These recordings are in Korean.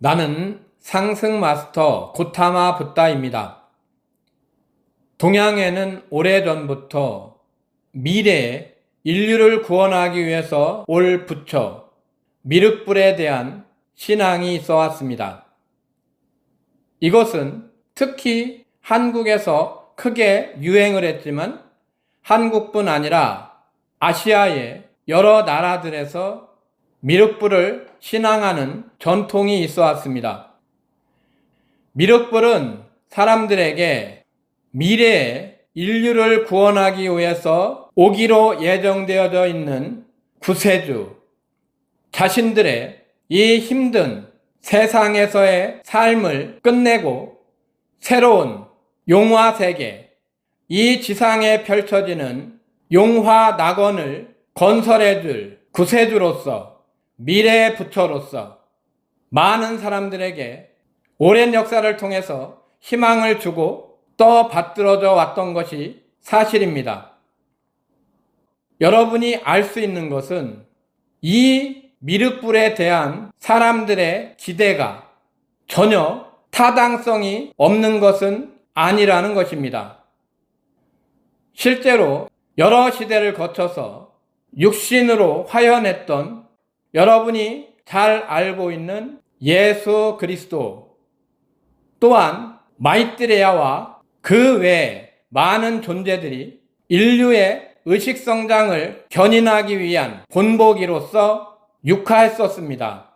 나는 상승 마스터 고타마 붓다입니다. 동양에는 오래전부터 미래에 인류를 구원하기 위해서 올 부처, 미륵불에 대한 신앙이 있어 왔습니다. 이것은 특히 한국에서 크게 유행을 했지만 한국뿐 아니라 아시아의 여러 나라들에서 미륵불을 신앙하는 전통이 있어 왔습니다. 미륵불은 사람들에게 미래에 인류를 구원하기 위해서 오기로 예정되어져 있는 구세주, 자신들의 이 힘든 세상에서의 삶을 끝내고 새로운 용화세계, 이 지상에 펼쳐지는 용화낙원을 건설해줄 구세주로서, 미래의 부처로서 많은 사람들에게 오랜 역사를 통해서 희망을 주고 또 받들어져 왔던 것이 사실입니다. 여러분이 알 수 있는 것은 이 미륵불에 대한 사람들의 기대가 전혀 타당성이 없는 것은 아니라는 것입니다. 실제로 여러 시대를 거쳐서 육신으로 화현했던 여러분이 잘 알고 있는 예수 그리스도, 또한 마이트레야와 그 외에 많은 존재들이 인류의 의식성장을 견인하기 위한 본보기로서 육화했었습니다.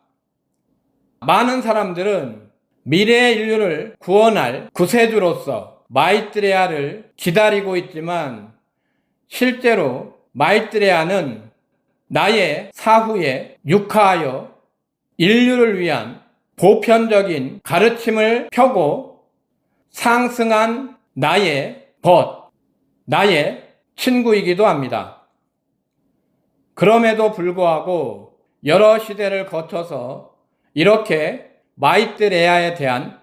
많은 사람들은 미래의 인류를 구원할 구세주로서 마이트레야를 기다리고 있지만 실제로 마이트레야는 나의 사후에 육화하여 인류를 위한 보편적인 가르침을 펴고 상승한 나의 벗, 나의 친구이기도 합니다. 그럼에도 불구하고 여러 시대를 거쳐서 이렇게 마이트레야에 대한,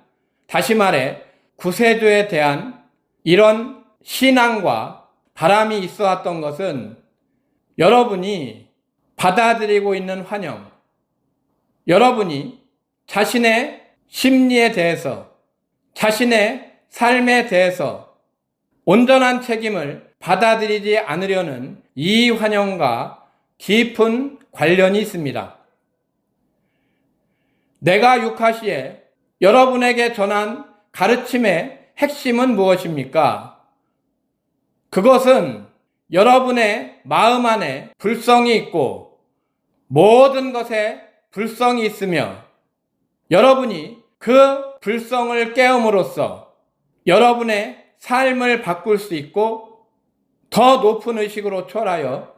다시 말해 구세주에 대한 이런 신앙과 바람이 있어 왔던 것은 여러분이 받아들이고 있는 환영, 여러분이 자신의 심리에 대해서, 자신의 삶에 대해서 온전한 책임을 받아들이지 않으려는 이 환영과 깊은 관련이 있습니다. 내가 육하시에 여러분에게 전한 가르침의 핵심은 무엇입니까? 그것은 여러분의 마음 안에 불성이 있고 모든 것에 불성이 있으며 여러분이 그 불성을 깨움으로써 여러분의 삶을 바꿀 수 있고 더 높은 의식으로 초월하여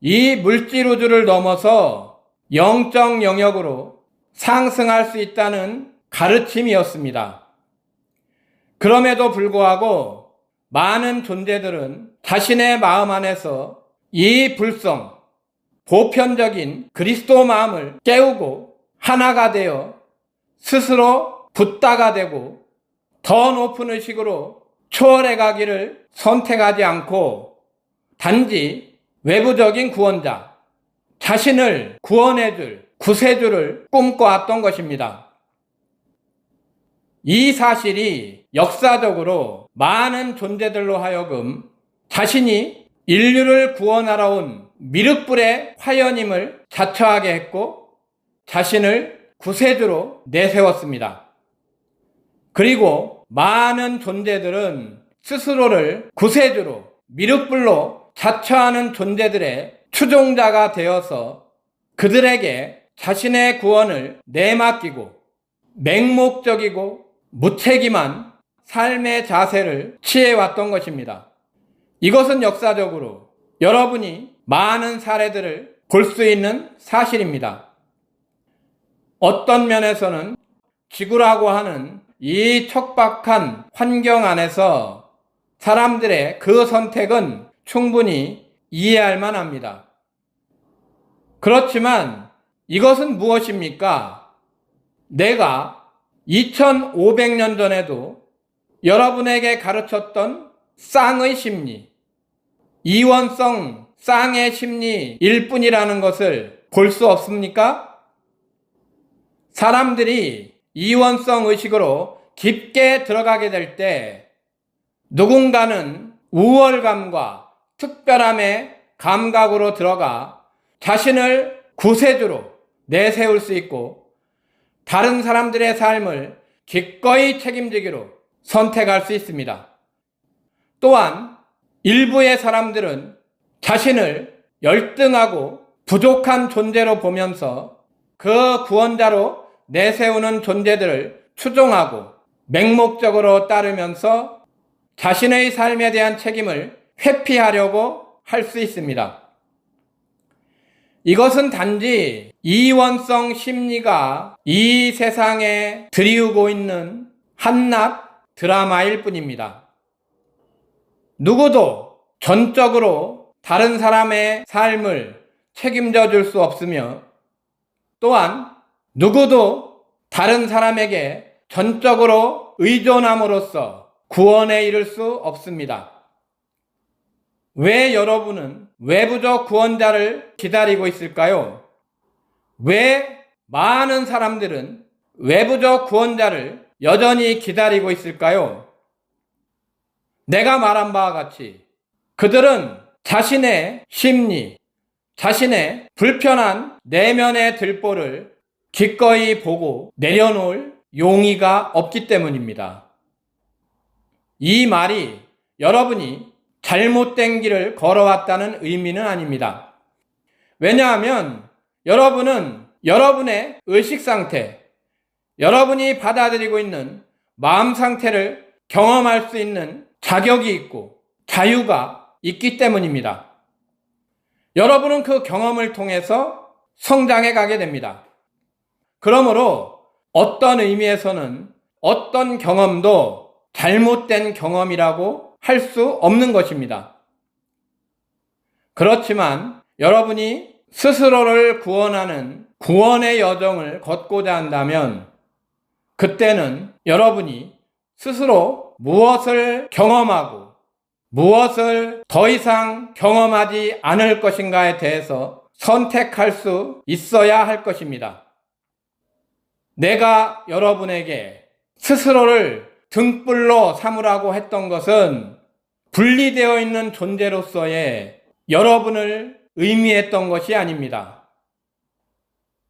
이 물질 우주를 넘어서 영적 영역으로 상승할 수 있다는 가르침이었습니다. 그럼에도 불구하고 많은 존재들은 자신의 마음 안에서 이 불성, 보편적인 그리스도 마음을 깨우고 하나가 되어 스스로 붓다가 되고 더 높은 의식으로 초월해 가기를 선택하지 않고 단지 외부적인 구원자, 자신을 구원해줄 구세주를 꿈꿔왔던 것입니다. 이 사실이 역사적으로 많은 존재들로 하여금 자신이 인류를 구원하러 온 미륵불의 화연임을 자처하게 했고 자신을 구세주로 내세웠습니다. 그리고 많은 존재들은 스스로를 구세주로 미륵불로 자처하는 존재들의 추종자가 되어서 그들에게 자신의 구원을 내맡기고 맹목적이고 무책임한 삶의 자세를 취해왔던 것입니다. 이것은 역사적으로 여러분이 많은 사례들을 볼 수 있는 사실입니다. 어떤 면에서는 지구라고 하는 이 척박한 환경 안에서 사람들의 그 선택은 충분히 이해할 만합니다. 그렇지만 이것은 무엇입니까? 내가 2500년 전에도 여러분에게 가르쳤던 쌍의 심리, 이원성 쌍의 심리일 뿐이라는 것을 볼 수 없습니까? 사람들이 이원성 의식으로 깊게 들어가게 될 때 누군가는 우월감과 특별함의 감각으로 들어가 자신을 구세주로 내세울 수 있고 다른 사람들의 삶을 기꺼이 책임지기로 선택할 수 있습니다. 또한 일부의 사람들은 자신을 열등하고 부족한 존재로 보면서 그 구원자로 내세우는 존재들을 추종하고 맹목적으로 따르면서 자신의 삶에 대한 책임을 회피하려고 할 수 있습니다. 이것은 단지 이원성 심리가 이 세상에 드리우고 있는 한낱 드라마일 뿐입니다. 누구도 전적으로 다른 사람의 삶을 책임져 줄 수 없으며 또한 누구도 다른 사람에게 전적으로 의존함으로써 구원에 이를 수 없습니다. 왜 여러분은 외부적 구원자를 기다리고 있을까요? 왜 많은 사람들은 외부적 구원자를 여전히 기다리고 있을까요? 내가 말한 바와 같이 그들은 자신의 심리, 자신의 불편한 내면의 들보를 기꺼이 보고 내려놓을 용의가 없기 때문입니다. 이 말이 여러분이 잘못된 길을 걸어왔다는 의미는 아닙니다. 왜냐하면 여러분은 여러분의 의식 상태, 여러분이 받아들이고 있는 마음 상태를 경험할 수 있는 자격이 있고 자유가 있기 때문입니다. 여러분은 그 경험을 통해서 성장해 가게 됩니다. 그러므로 어떤 의미에서는 어떤 경험도 잘못된 경험이라고 할 수 없는 것입니다. 그렇지만 여러분이 스스로를 구원하는 구원의 여정을 걷고자 한다면 그때는 여러분이 스스로 무엇을 경험하고 무엇을 더 이상 경험하지 않을 것인가에 대해서 선택할 수 있어야 할 것입니다. 내가 여러분에게 스스로를 등불로 삼으라고 했던 것은 분리되어 있는 존재로서의 여러분을 의미했던 것이 아닙니다.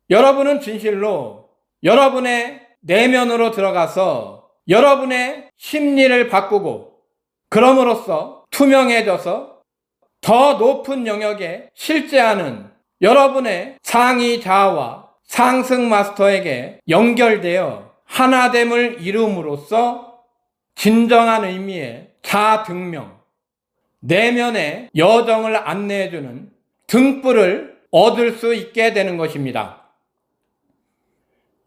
여러분은 진실로 여러분의 내면으로 들어가서 여러분의 심리를 바꾸고 그럼으로써 투명해져서 더 높은 영역에 실제하는 여러분의 상위 자아와 상승 마스터에게 연결되어 하나됨을 이룸으로써 진정한 의미의 자등명, 내면의 여정을 안내해주는 등불을 얻을 수 있게 되는 것입니다.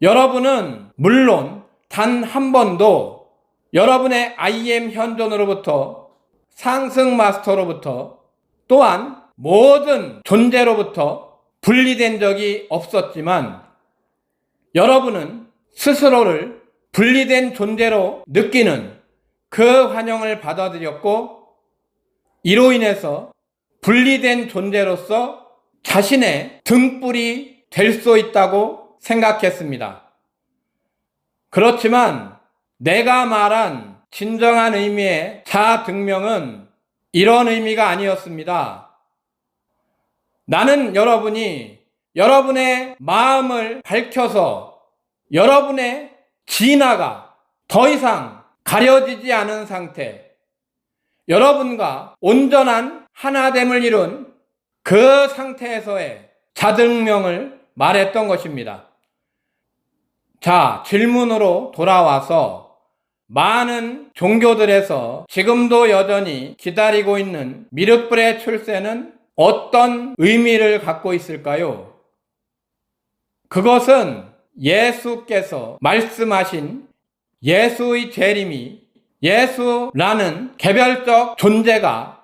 여러분은 물론 단 한 번도 여러분의 IM 현존으로부터 상승 마스터로부터 또한 모든 존재로부터 분리된 적이 없었지만 여러분은 스스로를 분리된 존재로 느끼는 그 환영을 받아들였고 이로 인해서 분리된 존재로서 자신의 등불이 될 수 있다고 생각했습니다. 그렇지만 내가 말한 진정한 의미의 자등명은 이런 의미가 아니었습니다. 나는 여러분이 여러분의 마음을 밝혀서 여러분의 진화가 더 이상 가려지지 않은 상태, 여러분과 온전한 하나됨을 이룬 그 상태에서의 자등명을 말했던 것입니다. 자, 질문으로 돌아와서 많은 종교들에서 지금도 여전히 기다리고 있는 미륵불의 출세는 어떤 의미를 갖고 있을까요? 그것은 예수께서 말씀하신 예수의 재림이 예수라는 개별적 존재가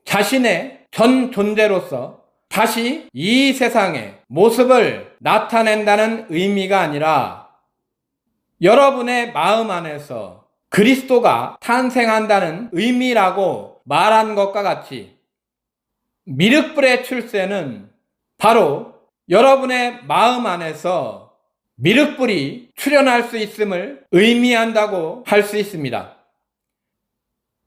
자신의 전 존재로서 다시 이 세상에 모습을 나타낸다는 의미가 아니라 여러분의 마음 안에서 그리스도가 탄생한다는 의미라고 말한 것과 같이 미륵불의 출세는 바로 여러분의 마음 안에서 미륵불이 출현할 수 있음을 의미한다고 할 수 있습니다.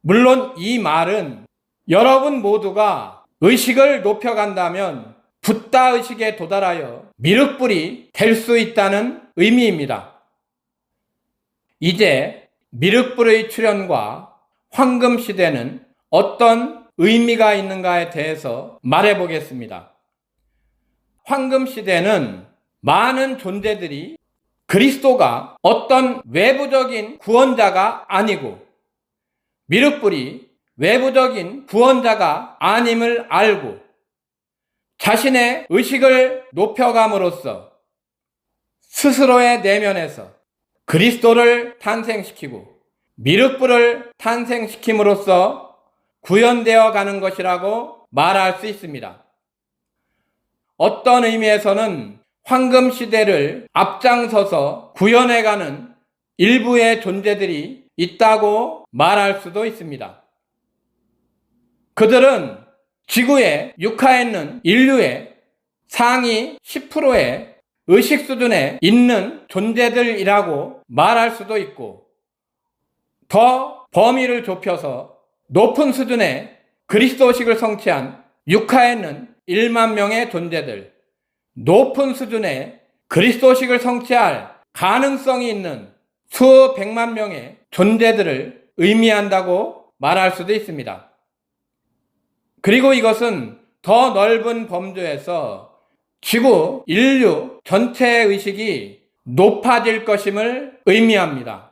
물론 이 말은 여러분 모두가 의식을 높여간다면 붓다 의식에 도달하여 미륵불이 될 수 있다는 의미입니다. 이제 미륵불의 출현과 황금시대는 어떤 의미가 있는가에 대해서 말해 보겠습니다. 황금시대는 많은 존재들이 그리스도가 어떤 외부적인 구원자가 아니고 미륵불이 외부적인 구원자가 아님을 알고 자신의 의식을 높여감으로써 스스로의 내면에서 그리스도를 탄생시키고 미륵불을 탄생시킴으로써 구현되어 가는 것이라고 말할 수 있습니다. 어떤 의미에서는 황금시대를 앞장서서 구현해가는 일부의 존재들이 있다고 말할 수도 있습니다. 그들은 지구의 육하에 있는 인류의 상위 10%의 의식 수준에 있는 존재들이라고 말할 수도 있고, 더 범위를 좁혀서 높은 수준의 그리스도식을 성취한 육하에 있는 1만 명의 존재들, 높은 수준의 그리스도식을 성취할 가능성이 있는 수백만 명의 존재들을 의미한다고 말할 수도 있습니다. 그리고 이것은 더 넓은 범주에서 지구 인류 전체의 의식이 높아질 것임을 의미합니다.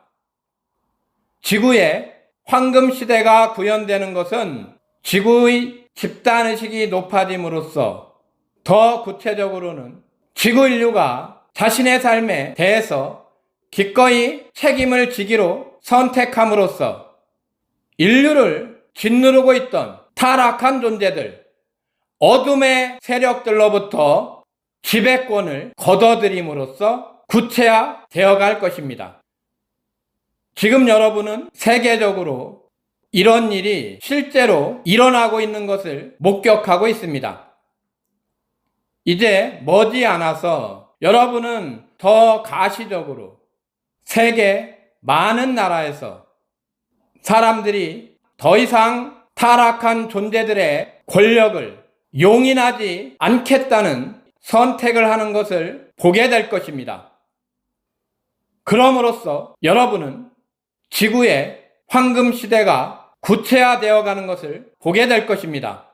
지구의 황금시대가 구현되는 것은 지구의 집단의식이 높아짐으로써 더 구체적으로는 지구 인류가 자신의 삶에 대해서 기꺼이 책임을 지기로 선택함으로써 인류를 짓누르고 있던 타락한 존재들, 어둠의 세력들로부터 지배권을 걷어들임으로써 구체화되어 갈 것입니다. 지금 여러분은 세계적으로 이런 일이 실제로 일어나고 있는 것을 목격하고 있습니다. 이제 머지않아서 여러분은 더 가시적으로 세계 많은 나라에서 사람들이 더 이상 타락한 존재들의 권력을 용인하지 않겠다는 선택을 하는 것을 보게 될 것입니다. 그럼으로써 여러분은 지구의 황금시대가 구체화되어 가는 것을 보게 될 것입니다.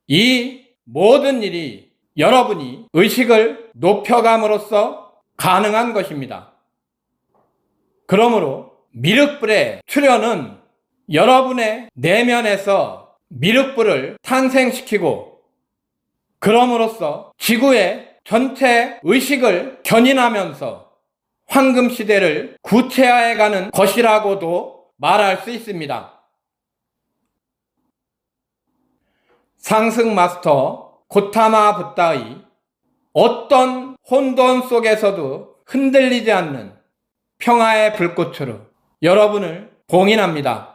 이 모든 일이 여러분이 의식을 높여감으로써 가능한 것입니다. 그러므로 미륵불의 출현은 여러분의 내면에서 미륵불을 탄생시키고 그럼으로써 지구의 전체 의식을 견인하면서 황금시대를 구체화해가는 것이라고도 말할 수 있습니다. 상승 마스터 고타마 붓다의 어떤 혼돈 속에서도 흔들리지 않는 평화의 불꽃으로 여러분을 봉인합니다.